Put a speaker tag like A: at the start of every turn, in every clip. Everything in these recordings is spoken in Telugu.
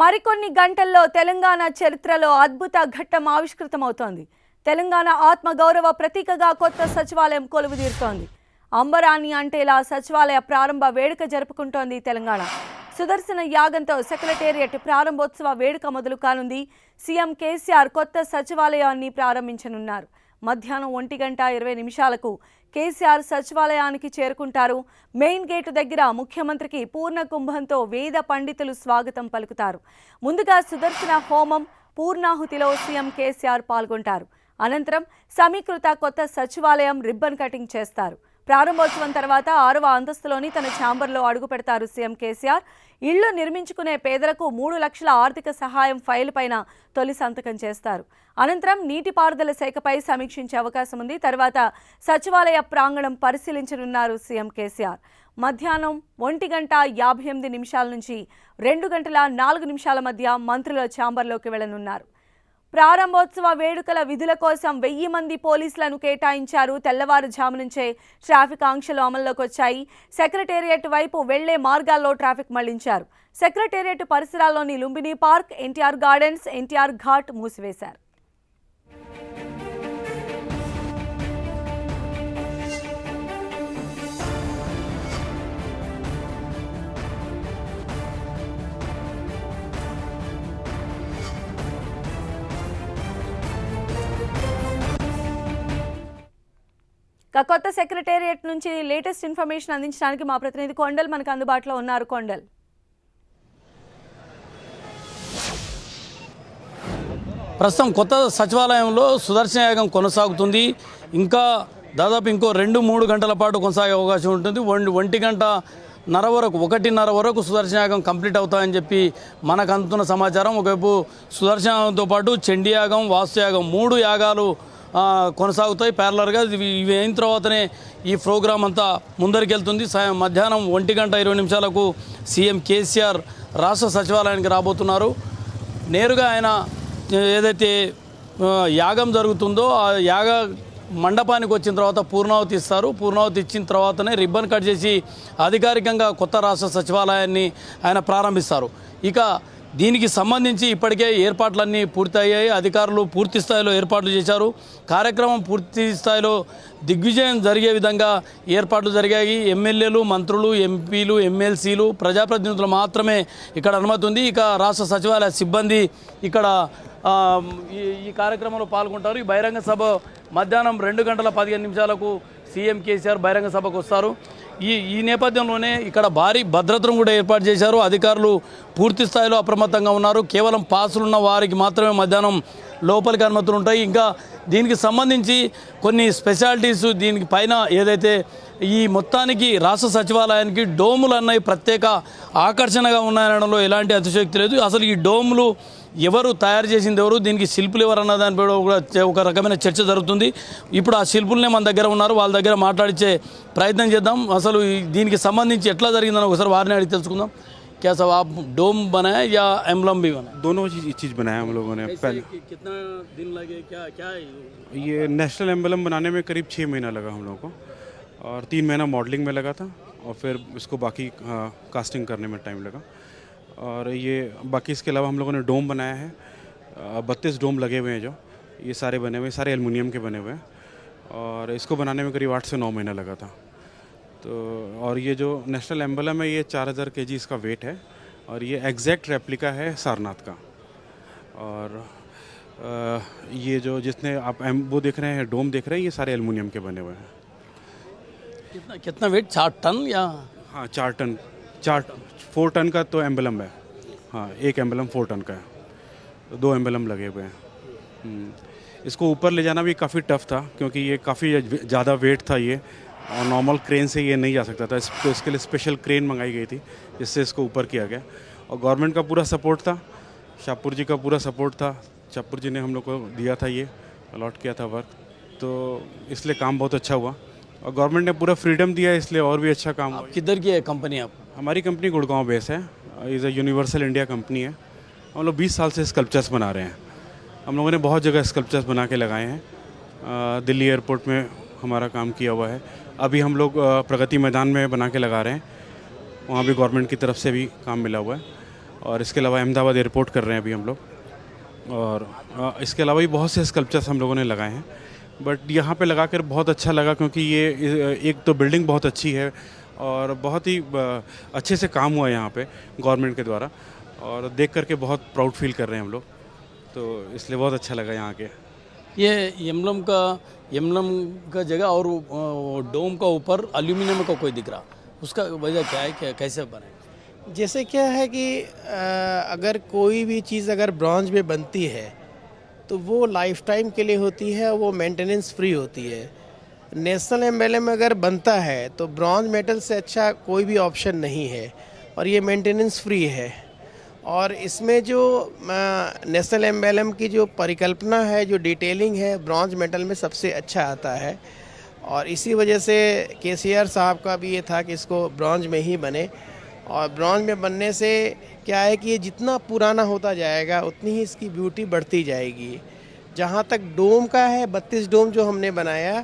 A: మరికొన్ని గంటల్లో తెలంగాణ చరిత్రలో అద్భుత ఘట్టం ఆవిష్కృతమవుతోంది. తెలంగాణ ఆత్మగౌరవ ప్రతీకగా కొత్త సచివాలయం కొలువుదీరుతోంది. అంబరాన్ని అంటేలా సచివాలయ ప్రారంభ వేడుక జరుపుకుంటోంది తెలంగాణ. సుదర్శన యాగంతో సెక్రటేరియట్ ప్రారంభోత్సవ వేడుక మొదలు కానుంది. సీఎం కేసీఆర్ కొత్త సచివాలయాన్ని ప్రారంభించనున్నారు. మధ్యాహ్నం 1:20 కేసీఆర్ సచివాలయానికి చేరుకుంటారు. మెయిన్ గేటు దగ్గర ముఖ్యమంత్రికి పూర్ణ కుంభంతో వేద పండితులు స్వాగతం పలుకుతారు. ముందుగా సుదర్శన హోమం పూర్ణాహుతిలో సీఎం కేసీఆర్ పాల్గొంటారు. అనంతరం సమీకృత కొత్త సచివాలయం రిబ్బన్ కటింగ్ చేస్తారు. ప్రారంభోత్సవం తర్వాత 6వ అంతస్తులోని తన ఛాంబర్లో అడుగు పెడతారు సీఎం కేసీఆర్. ఇళ్లు నిర్మించుకునే పేదలకు 3 లక్షల ఆర్థిక సహాయం ఫైల్ పైన తొలి సంతకం చేస్తారు. అనంతరం నీటిపారుదల శాఖపై సమీక్షించే అవకాశం ఉంది. తర్వాత సచివాలయ ప్రాంగణం పరిశీలించనున్నారు సీఎం కేసీఆర్. మధ్యాహ్నం 1:58 నుంచి 2:04 మధ్య మంత్రుల ఛాంబర్లోకి వెళ్లనున్నారు. ప్రారంభోత్సవ వేడుకల విధుల కోసం 1000 మంది పోలీసులను కేటాయించారు. తెల్లవారుజాము నుంచే ట్రాఫిక్ ఆంక్షలు అమల్లోకి వచ్చాయి. సెక్రటేరియట్ వైపు వెళ్లే మార్గాల్లో ట్రాఫిక్ మళ్లించారు. సెక్రటేరియట్ పరిసరాల్లోని లుంబిని పార్క్, ఎన్టీఆర్ గార్డెన్స్, ఎన్టీఆర్ ఘాట్ మూసివేశారు. కొత్త సెక్రటేరియట్ నుంచి లేటెస్ట్ ఇన్ఫర్మేషన్ అందించడానికి మా ప్రతినిధి కొండల్ మనకు అందుబాటులో ఉన్నారు. కొండల్,
B: ప్రస్తుతం కొత్త సచివాలయంలో సుదర్శన యాగం కొనసాగుతుంది. ఇంకా దాదాపు ఇంకో 2-3 గంటల పాటు కొనసాగే అవకాశం ఉంటుంది. 1:30 వరకు 1:30 వరకు సుదర్శన యాగం కంప్లీట్ అవుతాయని చెప్పి మనకు అందుతున్న సమాచారం. ఒకవైపు సుదర్శన యాగంతో పాటు చండీ యాగం, వాస్తు యాగం 3 యాగాలు కొనసాగుతాయి ప్యారలర్గా. ఇవి అయిన తర్వాతనే ఈ ప్రోగ్రాం అంతా ముందరికి వెళ్తుంది. మధ్యాహ్నం 1:20 సీఎం కేసీఆర్ రాష్ట్ర సచివాలయానికి రాబోతున్నారు. నేరుగా ఆయన ఏదైతే యాగం జరుగుతుందో ఆ యాగ మండపానికి వచ్చిన తర్వాత పూర్ణావతి ఇస్తారు. పూర్ణావతి ఇచ్చిన తర్వాతనే రిబ్బన్ కట్ చేసి అధికారికంగా కొత్త రాష్ట్ర సచివాలయాన్ని ఆయన ప్రారంభిస్తారు. ఇక దీనికి సంబంధించి ఇప్పటికే ఏర్పాట్లన్నీ పూర్తయ్యాయి. అధికారులు పూర్తి స్థాయిలో ఏర్పాట్లు చేశారు. కార్యక్రమం పూర్తి స్థాయిలో దిగ్విజయం జరిగే విధంగా ఏర్పాట్లు జరిగాయి. ఎమ్మెల్యేలు, మంత్రులు, ఎంపీలు, ఎమ్మెల్సీలు, ప్రజాప్రతినిధులు మాత్రమే ఇక్కడ అనుమతి ఉంది. ఇక రాష్ట్ర సచివాలయ సిబ్బంది ఇక్కడ ఈ కార్యక్రమంలో పాల్గొంటారు. ఈ బహిరంగ సభ మధ్యాహ్నం 2:15 సీఎం కేసీఆర్ బహిరంగ సభకు వస్తారు. ఈ నేపథ్యంలోనే ఇక్కడ భారీ భద్రతను కూడా ఏర్పాటు చేశారు. అధికారులు పూర్తి స్థాయిలో అప్రమత్తంగా ఉన్నారు. కేవలం పాసులున్న వారికి మాత్రమే మధ్యాహ్నం లోపలికి అనుమతులు ఉంటాయి. ఇంకా దీనికి సంబంధించి కొన్ని స్పెషాలిటీస్ దీనికి పైన ఏదైతే ఈ మొత్తానికి రాష్ట్ర సచివాలయానికి డోములు అన్నవి ప్రత్యేక ఆకర్షణగా ఉన్నాయనడంలో ఎలాంటి అతిశయోక్తి లేదు. అసలు ఈ డోములు ఎవరు తయారు చేసింది, ఎవరు దీనికి శిల్పులు ఎవరు అన్న దానిపై కూడా ఒక రకమైన చర్చ జరుగుతుంది. ఇప్పుడు ఆ శిల్పులనే మన దగ్గర ఉన్నారు, వాళ్ళ దగ్గర మాట్లాడించే ప్రయత్నం చేద్దాం. అసలు దీనికి సంబంధించి ఎట్లా జరిగిందని ఒకసారి వారిని అడిగి తెలుసుకుందాం. क्या सब आप डोम बनाए या एम्बलम भी बनाए?
C: दोनों चीज़ बनाया हम लोगों ने। पहले
B: कितना दिन लगे, क्या
C: ये नेशनल एम्बलम बनाने में करीब 6 महीना लगा हम लोगों को, और 3 महीना मॉडलिंग में लगा था, और फिर इसको बाकी कास्टिंग करने में टाइम लगा। और ये बाकी इसके अलावा हम लोगों ने डोम बनाया है। 32 डोम लगे हुए हैं जो ये सारे बने हुए, सारे एल्युमिनियम के बने हुए हैं, और इसको बनाने में करीब 8 से 9 महीना लगा था। तो और ये जो नेशनल एम्बलम है ये 4000 kg इसका वेट है, और ये एग्जैक्ट रेप्लिका है सारनाथ का। और ये जो जितने आप वो देख रहे हैं, डोम देख रहे हैं, ये सारे एल्युमिनियम के बने हुए हैं।
B: कितना वेट? 4 टन या?
C: हाँ 4 टन, 4 टन का तो एम्बलम है। हाँ, एक एम्बलम 4 टन का है, तो 2 एम्बलम लगे हुए हैं। इसको ऊपर ले जाना भी काफ़ी टफ था, क्योंकि ये काफ़ी ज़्यादा वेट था ये, और नॉर्मल क्रेन से ये नहीं जा सकता था। तो इसके लिए स्पेशल क्रेन मंगाई गई थी, जिससे इसको ऊपर किया गया। और गवर्नमेंट का पूरा सपोर्ट था, शाहपुर जी का पूरा सपोर्ट था। शाहपुर जी ने हम लोग को दिया था, ये अलॉट किया था वर्क, तो इसलिए काम बहुत अच्छा हुआ। और गवर्नमेंट ने पूरा फ्रीडम दिया, इसलिए और भी अच्छा काम हुआ।
B: किधर की है कंपनी आप?
C: हमारी कंपनी गुड़गांव बेस है, is a universal India company है। हम लोग 20 साल से स्कल्पचर्स बना रहे हैं। हम लोगों ने बहुत जगह स्कल्पचर्स बना के लगाए हैं। दिल्ली एयरपोर्ट में हमारा काम किया हुआ है। अभी हम लोग प्रगति मैदान में बना के लगा रहे हैं, वहाँ भी गवर्नमेंट की तरफ से भी काम मिला हुआ है। और इसके अलावा अहमदाबाद एयरपोर्ट कर रहे हैं अभी हम लोग, और इसके अलावा भी बहुत से स्कल्पचर्स हम लोगों ने लगाए हैं। बट यहाँ पे लगाकर बहुत अच्छा लगा, क्योंकि ये एक तो बिल्डिंग बहुत अच्छी है और बहुत ही अच्छे से काम हुआ है यहाँ पे गवर्नमेंट के द्वारा, और देख करके बहुत प्राउड फील कर रहे हैं हम लोग, तो इसलिए बहुत अच्छा लगा यहाँ के।
B: ये एम्बलम का जगह और डोम का ऊपर एल्यूमिनियम का कोई दिख रहा, उसका वजह क्या है, क्या कैसे बना?
D: जैसे क्या है कि अगर कोई भी चीज़ अगर ब्रॉन्ज में बनती है तो वो लाइफ टाइम के लिए होती है, वो मेंटेनेंस फ्री होती है। नेशनल एम्बलम अगर बनता है तो ब्रॉन्ज मेटल से अच्छा कोई भी ऑप्शन नहीं है, और ये मेंटेनेंस फ्री है। और इसमें जो नेशनल एम्बलम की जो परिकल्पना है, जो डिटेलिंग है, ब्रॉन्ज मेटल में सबसे अच्छा आता है, और इसी वजह से केसीआर साहब का भी ये था कि इसको ब्रॉन्ज में ही बने। और ब्रॉन्ज में बनने से क्या है कि ये जितना पुराना होता जाएगा उतनी ही इसकी ब्यूटी बढ़ती जाएगी। जहाँ तक डोम का है, 32 डोम जो हमने बनाया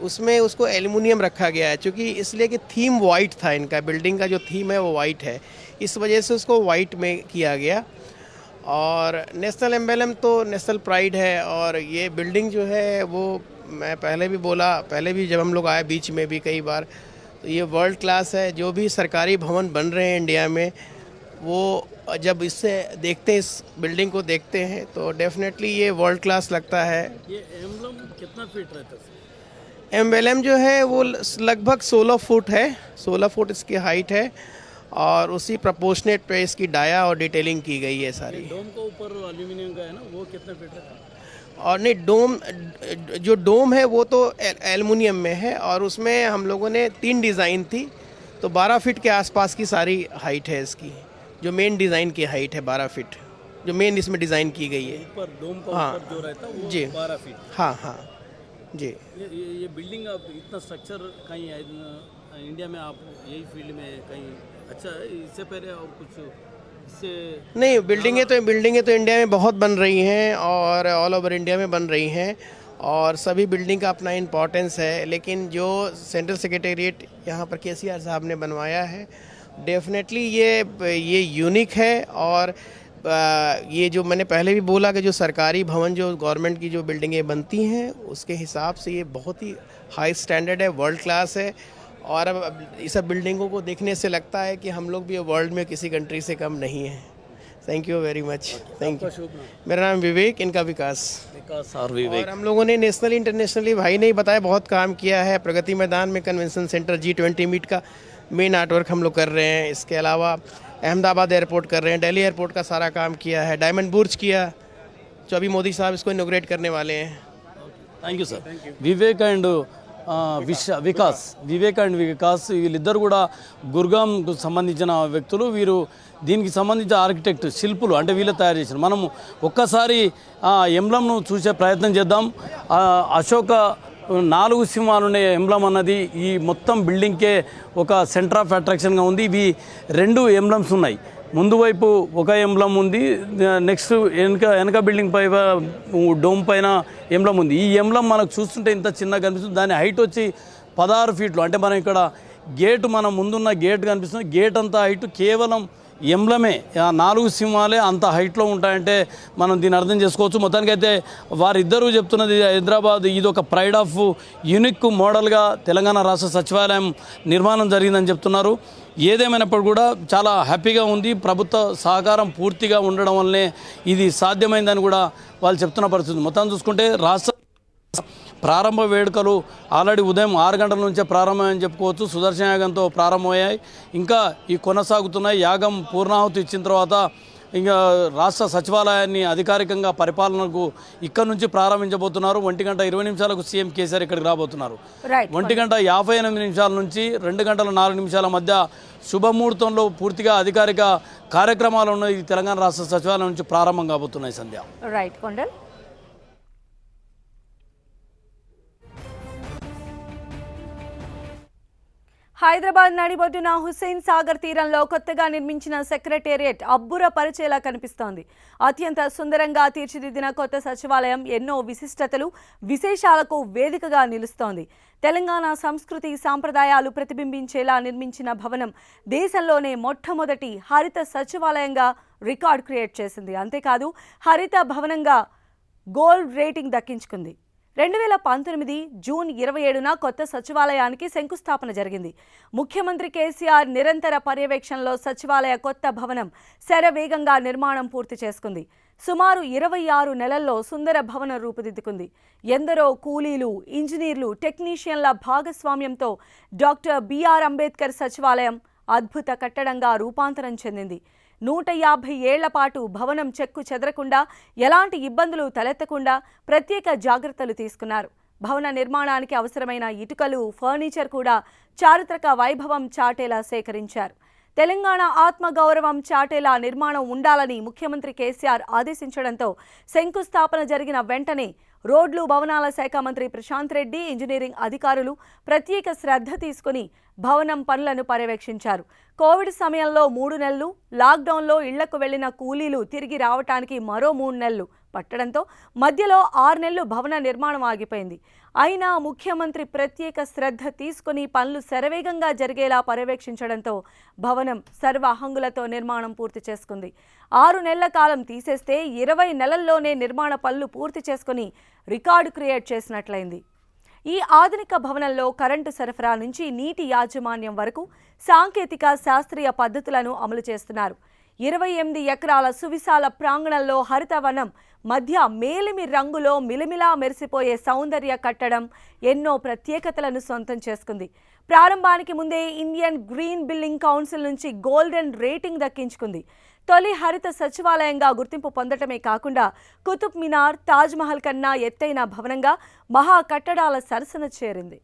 D: उसमें उसको एल्युमिनियम रखा गया है, क्योंकि इसलिए कि थीम वाइट था, इनका बिल्डिंग का जो थीम है वो वाइट है, इस वजह से उसको वाइट में किया गया। और नेशनल एम्बलम तो नेशनल प्राइड है, और ये बिल्डिंग जो है वो मैं पहले भी बोला, पहले भी जब हम लोग आए बीच में भी कई बार, तो ये वर्ल्ड क्लास है। जो भी सरकारी भवन बन रहे हैं इंडिया में, वो जब इससे देखते हैं, इस बिल्डिंग को देखते हैं, तो डेफिनेटली ये वर्ल्ड क्लास लगता है।
B: ये एम्बलम कितना फीट रहता है?
D: एम्बलम जो है वो लगभग 16 फुट है, 16 फुट इसकी हाइट है, और उसी प्रोपोर्शनेट पे इसकी डाया और डिटेलिंग की गई है सारी।
B: डोम का ऊपर एल्यूमिनियम का है ना, वो कितना फीट रहता है?
D: और नहीं, डोम जो डोम है वो तो एल्युमिनियम में है, और उसमें हम लोगों ने 3 डिज़ाइन थी, तो 12 फीट के आसपास की सारी हाइट है इसकी। जो मेन डिज़ाइन की हाइट है 12 फीट, जो मेन इसमें डिज़ाइन की गई है।
B: ऊपर डोम का
D: हाँ,
B: ऊपर जो रहता है वो
D: जी
B: 12 फीट।
D: हाँ हाँ जी।
B: ये बिल्डिंग आप इतना स्ट्रक्चर कहीं इंडिया में आप यही फील्ड में कहीं अच्छा है, इससे पहले और कुछ इससे?
D: नहीं, बिल्डिंगें तो इंडिया में बहुत बन रही हैं, और ऑल ओवर इंडिया में बन रही हैं, और सभी बिल्डिंग का अपना इम्पोर्टेंस है। लेकिन जो सेंट्रल सेक्रेटेरिएट यहाँ पर केसीआर साहब ने बनवाया है, डेफिनेटली ये यूनिक है। और ये जो मैंने पहले भी बोला कि जो सरकारी भवन, जो गवर्नमेंट की जो बिल्डिंगें बनती हैं, उसके हिसाब से ये बहुत ही हाई स्टैंडर्ड है, वर्ल्ड क्लास है। और अब इस सब बिल्डिंगों को देखने से लगता है कि हम लोग भी वर्ल्ड में किसी कंट्री से कम नहीं हैं। Thank you very much. Thank you. मेरा नाम विवेक, इनका विकास।
B: और विवेक।
D: और हम लोगों ने नेशनली इंटरनेशनली, भाई ने ही बताया, बहुत काम किया है। प्रगति मैदान में कन्वेंशन सेंटर G20 मीट का मेन आर्टवर्क हम लोग कर रहे हैं। इसके अलावा अहमदाबाद एयरपोर्ट कर रहे हैं, दिल्ली एयरपोर्ट का सारा काम किया है, डायमंड बुर्ज किया, जो अभी मोदी साहब इसको इनॉग्रेट करने वाले हैं।
B: Thank you sir. Vivek and Vikas వీళ్ళిద్దరు కూడా గుర్గాంకు సంబంధించిన వ్యక్తులు. వీరు దీనికి సంబంధించిన ఆర్కిటెక్ట్, శిల్పులు, అంటే వీళ్ళు తయారు చేసిన. మనం ఒక్కసారి ఎంబ్లంను చూసే ప్రయత్నం చేద్దాం. అశోక 4 సింహాలు ఉండే ఎంబ్లం అన్నది ఈ మొత్తం బిల్డింగ్కే ఒక సెంటర్ ఆఫ్ అట్రాక్షన్గా ఉంది. ఇవి 2 ఎంబ్లమ్స్ ఉన్నాయి. ముందు వైపు ఒక ఎంబ్లం ఉంది, నెక్స్ట్ వెనక బిల్డింగ్ పై డోమ్ పైన ఎంబ్లం ఉంది. ఈ ఎంబ్లం మనకు చూస్తుంటే ఇంత చిన్నగా కనిపిస్తుంది. దాని హైట్ వచ్చి 16 ఫీట్లు. అంటే మనం ఇక్కడ గేటు, మన ముందున్న గేట్ కనిపిస్తుంది, గేట్ అంతా హైట్ కేవలం ఎంబ్లమే, 4 సింహాలే అంత హైట్లో ఉంటాయంటే మనం దీన్ని అర్థం చేసుకోవచ్చు. మొత్తానికైతే వారిద్దరూ చెప్తున్నది, హైదరాబాద్ ఇది ఒక ప్రైడ్ ఆఫ్ యూనిక్ మోడల్గా తెలంగాణ రాష్ట్ర సచివాలయం నిర్మాణం జరిగిందని చెప్తున్నారు. ఏదేమైనప్పుడు కూడా చాలా హ్యాపీగా ఉంది. ప్రభుత్వ సహకారం పూర్తిగా ఉండడం వల్లనే ఇది సాధ్యమైందని కూడా వాళ్ళు చెప్తున్న పరిస్థితి. మొత్తం చూసుకుంటే రాష్ట్ర ప్రారంభ వేడుకలు ఆల్రెడీ ఉదయం 6 గంటల నుంచే ప్రారంభమని చెప్పుకోవచ్చు. సుదర్శన యాగంతో ప్రారంభమయ్యాయి, ఇంకా ఈ కొనసాగుతున్నాయి. యాగం పూర్ణాహుతి ఇచ్చిన తర్వాత ఇంకా రాష్ట్ర సచివాలయాన్ని అధికారికంగా పరిపాలనకు ఇక్కడ నుంచి ప్రారంభించబోతున్నారు. 1:20 సీఎం కేసీఆర్ ఇక్కడికి రాబోతున్నారు. 1:58 నుంచి 2:04 మధ్య శుభముహూర్తంలో పూర్తిగా అధికారిక కార్యక్రమాలు ఉన్నాయి. తెలంగాణ రాష్ట్ర సచివాలయం నుంచి ప్రారంభం కాబోతున్నాయి. సంధ్య.
A: రైట్ కొండల్. హైదరాబాద్ నడిబొడ్డున హుస్సేన్ సాగర్ తీరంలో కొత్తగా నిర్మించిన సెక్రటేరియట్ అబ్బుర పరిచేలా కనిపిస్తోంది. అత్యంత సుందరంగా తీర్చిదిద్దిన కొత్త సచివాలయం ఎన్నో విశిష్టతలు, విశేషాలకు వేదికగా నిలుస్తోంది. తెలంగాణ సంస్కృతి సాంప్రదాయాలు ప్రతిబింబించేలా నిర్మించిన భవనం దేశంలోనే మొట్టమొదటి హరిత సచివాలయంగా రికార్డ్ క్రియేట్ చేసింది. అంతేకాదు హరిత భవనంగా గోల్డ్ రేటింగ్ దక్కించుకుంది. 2019 జూన్ 27న కొత్త సచివాలయానికి శంకుస్థాపన జరిగింది. ముఖ్యమంత్రి కేసీఆర్ నిరంతర పర్యవేక్షణలో సచివాలయ కొత్త భవనం శరవేగంగా నిర్మాణం పూర్తి చేసుకుంది. సుమారు 26 నెలల్లో సుందర భవనం రూపుదిద్దుకుంది. ఎందరో కూలీలు, ఇంజనీర్లు, టెక్నీషియన్ల భాగస్వామ్యంతో డాక్టర్ బిఆర్ అంబేద్కర్ సచివాలయం అద్భుత కట్టడంగా రూపాంతరం చెందింది. 150 ఏళ్ల పాటు భవనం చెక్కు చెదరకుండా, ఎలాంటి ఇబ్బందులు తలెత్తకుండా ప్రత్యేక జాగ్రత్తలు తీసుకున్నారు. భవన నిర్మాణానికి అవసరమైన ఇటుకలు, ఫర్నిచర్ కూడా చారిత్రక వైభవం చాటేలా సేకరించారు. తెలంగాణ ఆత్మగౌరవం చాటేలా నిర్మాణం ఉండాలని ముఖ్యమంత్రి కేసీఆర్ ఆదేశించడంతో శంకుస్థాపన జరిగిన వెంటనే రోడ్లు, భవనాల శాఖ మంత్రి ప్రశాంత్ రెడ్డి, ఇంజనీరింగ్ అధికారులు ప్రత్యేక శ్రద్ధ తీసుకుని భవనం పనులను పర్యవేక్షించారు. కోవిడ్ సమయంలో 3 నెలలు, లాక్డౌన్లో ఇళ్లకు వెళ్లిన కూలీలు తిరిగి రావటానికి మరో 3 నెలలు పట్టడంతో మధ్యలో 6 నెలలు భవన నిర్మాణం ఆగిపోయింది. అయినా ముఖ్యమంత్రి ప్రత్యేక శ్రద్ధ తీసుకుని పనులు శరవేగంగా జరిగేలా పర్యవేక్షించడంతో భవనం సర్వహంగులతో నిర్మాణం పూర్తి చేసుకుంది. 6 నెలల కాలం తీసేస్తే 20 నెలల్లోనే నిర్మాణ పనులు పూర్తి చేసుకుని రికార్డు క్రియేట్ చేసినట్లయింది. ఈ ఆధునిక భవనంలో కరెంటు సరఫరా నుంచి నీటి యాజమాన్యం వరకు సాంకేతిక శాస్త్రీయ పద్ధతులను అమలు చేస్తున్నారు. 28 ఎకరాల సువిశాల ప్రాంగణంలో హరితవనం మధ్య మేలిమి రంగులో మిలమిలా మెరిసిపోయే సౌందర్య కట్టడం ఎన్నో ప్రత్యేకతలను సొంతం చేసుకుంది. ప్రారంభానికి ముందే ఇండియన్ గ్రీన్ బిల్డింగ్ కౌన్సిల్ నుంచి గోల్డెన్ రేటింగ్ దక్కించుకుంది. తొలి హరిత సచివాలయంగా గుర్తింపు పొందటమే కాకుండా కుతుబ్ మినార్, తాజ్మహల్ కన్నా ఎత్తైన భవనంగా మహా కట్టడాల సరసన చేరింది.